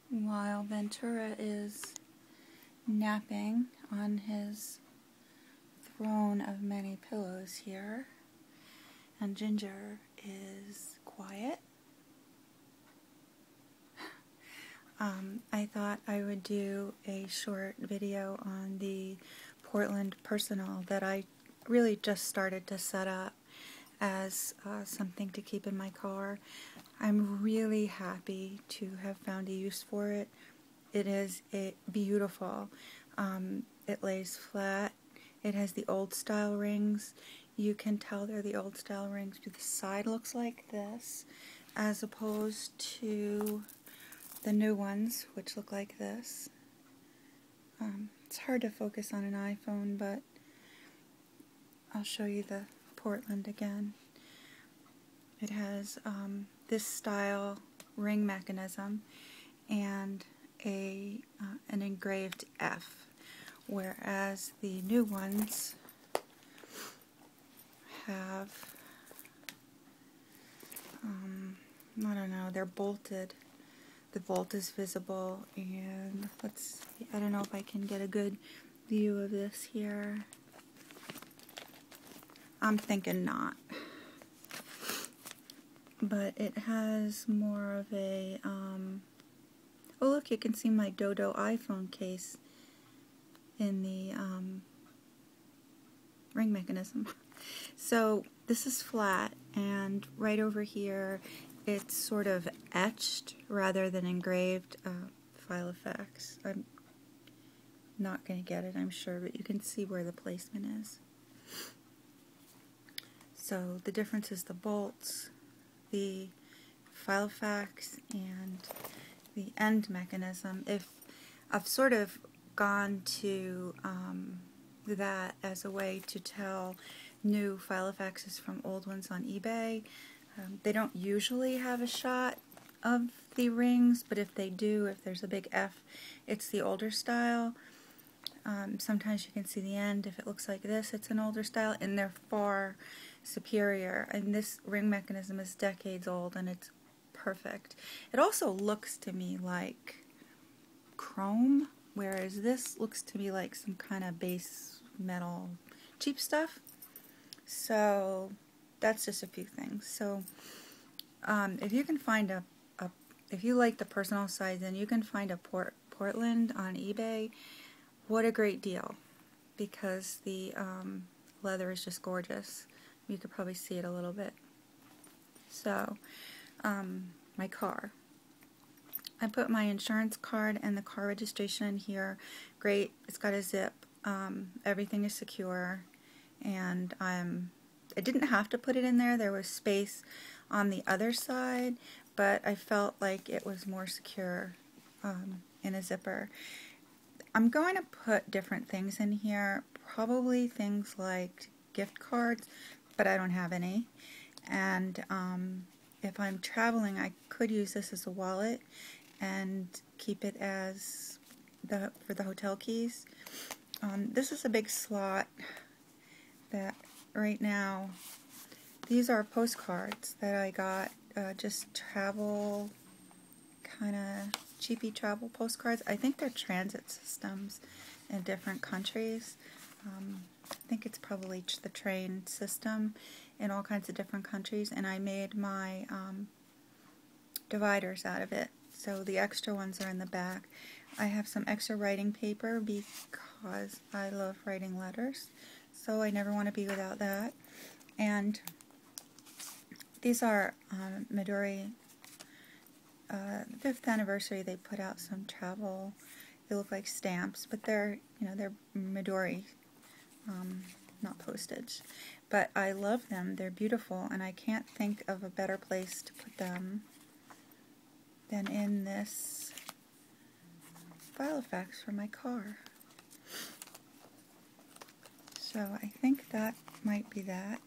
while Ventura is napping on his throne of many pillows here, and Ginger is quiet. I thought I would do a short video on the Portland Personal that I really just started to set up as something to keep in my car. I'm really happy to have found a use for it. It is beautiful. It lays flat. It has the old style rings. You can tell they're the old style rings because the side looks like this as opposed to the new ones, which look like this. It's hard to focus on an iPhone, but I'll show you the Portland again. It has this style ring mechanism and an engraved F, whereas the new ones have, I don't know, they're bolted. The bolt is visible, and let's see, I don't know if I can get a good view of this here. I'm thinking not. But it has more of a, oh look, you can see my Dodo iPhone case in the ring mechanism. So this is flat, and right over here it's sort of etched rather than engraved. Filofax. I'm not going to get it, I'm sure, but you can see where the placement is. So the difference is the bolts, the filofax, and the end mechanism. If I've sort of gone to that as a way to tell new filofaxes from old ones on eBay. They don't usually have a shot of the rings, but if they do, if there's a big F, it's the older style. Sometimes you can see the end. If it looks like this, it's an older style, and they're far superior. And this ring mechanism is decades old, and it's perfect. It also looks to me like chrome, whereas this looks to me like some kind of base metal cheap stuff. So that's just a few things. So if you can find if you like the personal size, then you can find a Portland on eBay. What a great deal, because the leather is just gorgeous. You could probably see it a little bit. So my car. I put my insurance card and the car registration in here. Great. It's got a zip. Everything is secure, and I didn't have to put it in there. There was space on the other side, but I felt like it was more secure in a zipper. I'm going to put different things in here, probably things like gift cards, but I don't have any. And if I'm traveling, I could use this as a wallet and keep it as for the hotel keys. This is a big slot that right now, these are postcards that I got, just travel, kind of cheapy travel postcards. I think they're transit systems in different countries. I think it's probably the train system in all kinds of different countries, and I made my dividers out of it. So the extra ones are in the back. I have some extra writing paper because I love writing letters, so I never want to be without that. And these are Midori, 5th anniversary. They put out some travel. They look like stamps, but they're they're Midori, not postage. But I love them. They're beautiful, and I can't think of a better place to put them than in this filofax for my car. So I think that might be that.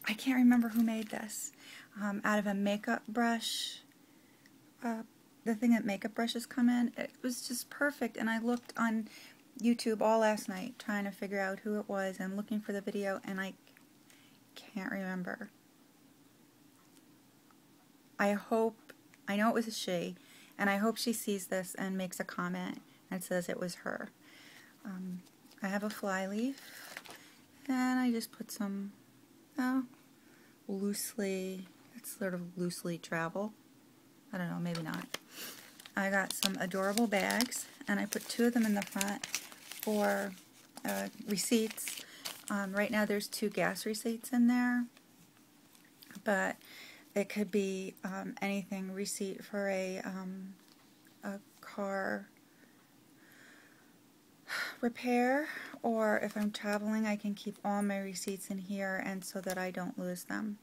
I can't remember who made this. Out of a makeup brush, the thing that makeup brushes come in, it was just perfect, and I looked on YouTube all last night trying to figure out who it was and looking for the video, and I can't remember. I know it was a she, and I hope she sees this and makes a comment and says it was her. I have a fly leaf, and I just put some, loosely, it's sort of loosely travel. I don't know, maybe not. I got some adorable bags, and I put 2 of them in the front for receipts. Right now there's 2 gas receipts in there, but it could be anything, receipt for a car repair, or if I'm traveling I can keep all my receipts in here and so that I don't lose them.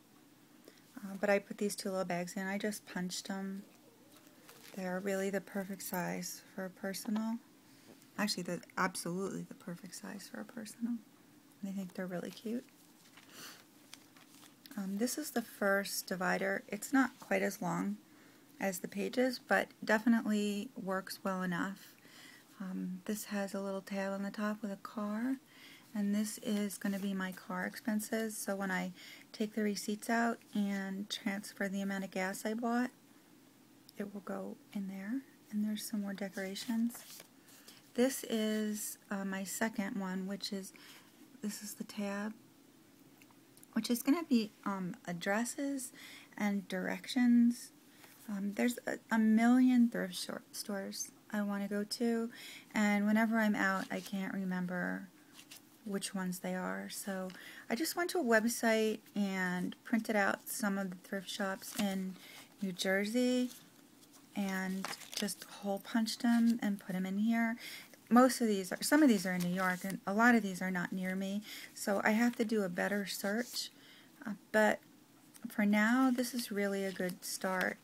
But I put these 2 little bags in. I just punched them. They're really the perfect size for a personal. Actually, they're absolutely the perfect size for a personal. I think they're really cute. This is the first divider. It's not quite as long as the pages, but definitely works well enough. This has a little tab on the top with a car, and this is going to be my car expenses. So when I take the receipts out and transfer the amount of gas I bought, it will go in there. And there's some more decorations. This is my second one, this is the tab, which is going to be addresses and directions. There's a million thrift stores I want to go to, and whenever I'm out I can't remember which ones they are. So I just went to a website and printed out some of the thrift shops in New Jersey and just hole punched them and put them in here. Some of these are in New York, and a lot of these are not near me, so I have to do a better search. But for now, this is really a good start.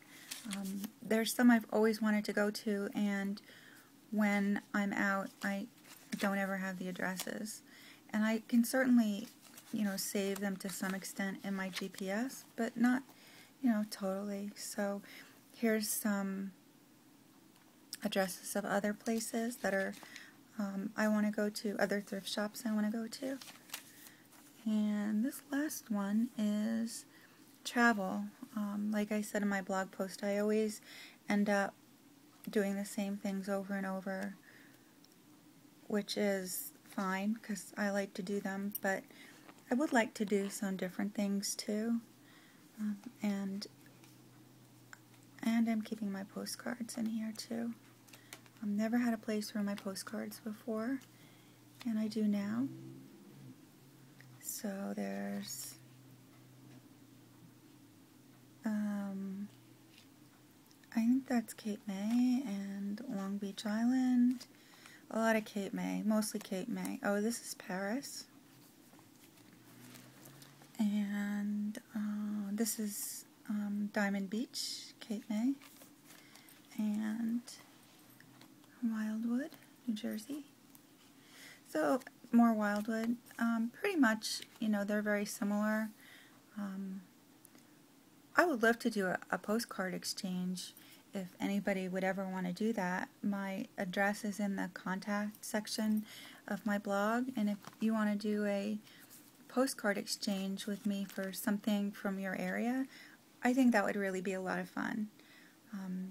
There's some I've always wanted to go to, and when I'm out, I don't ever have the addresses. And I can certainly, save them to some extent in my GPS, but not, totally. So here's some addresses of other places that are I want to go to, other thrift shops I want to go to. And this last one is travel. Like I said in my blog post, I always end up doing the same things over and over, which is fine because I like to do them, but I would like to do some different things too. And I'm keeping my postcards in here too. I've never had a place for my postcards before, and I do now. So there's I think that's Cape May and Long Beach Island. A lot of Cape May, mostly Cape May. Oh, this is Paris. And this is Diamond Beach, Cape May. And Wildwood, New Jersey. So more Wildwood. Pretty much, they're very similar. I would love to do a postcard exchange if anybody would ever want to do that. My address is in the contact section of my blog, and if you want to do a postcard exchange with me for something from your area, I think that would really be a lot of fun.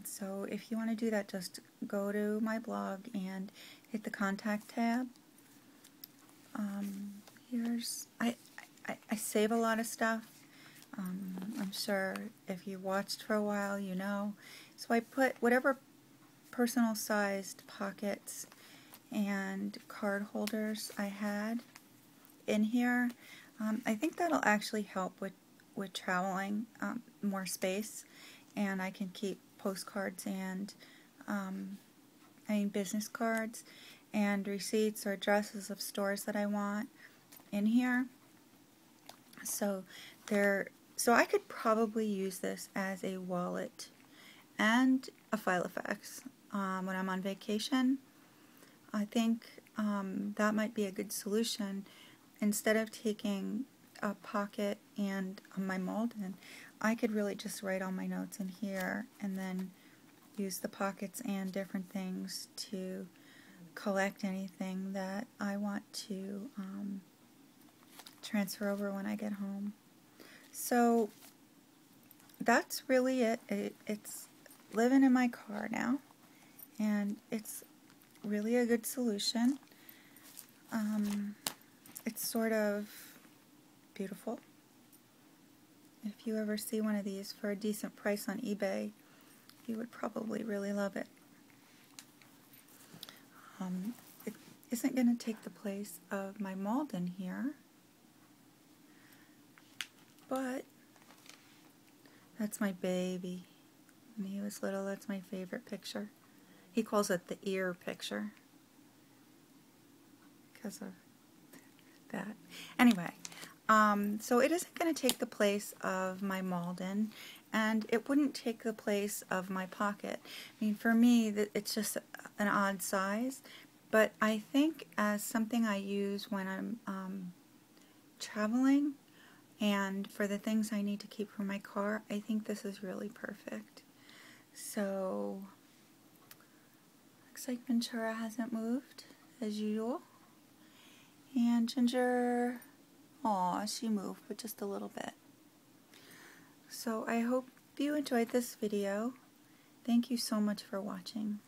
So if you want to do that, just go to my blog and hit the contact tab. I save a lot of stuff. I'm sure if you watched for a while, you know. So I put whatever personal sized pockets and card holders I had in here. I think that'll actually help with traveling, more space, and I can keep postcards and business cards and receipts or addresses of stores that I want in here. So I could probably use this as a wallet and a filofax when I'm on vacation. I think that might be a good solution. Instead of taking a pocket and my malden, I could really just write all my notes in here and then use the pockets and different things to collect anything that I want to transfer over when I get home. So that's really it. It's living in my car now, and it's really a good solution. It's sort of beautiful. If you ever see one of these for a decent price on eBay, you would probably really love it. It isn't going to take the place of my malden here, but that's my baby. When he was little, that's my favorite picture. He calls it the ear picture because of that. Anyway, so it isn't going to take the place of my malden, and it wouldn't take the place of my pocket. I mean, for me, it's just an odd size, but I think as something I use when I'm traveling and for the things I need to keep for my car, I think this is really perfect. So, looks like Ventura hasn't moved, as usual. And Ginger, aw, she moved, but just a little bit. So I hope you enjoyed this video. Thank you so much for watching.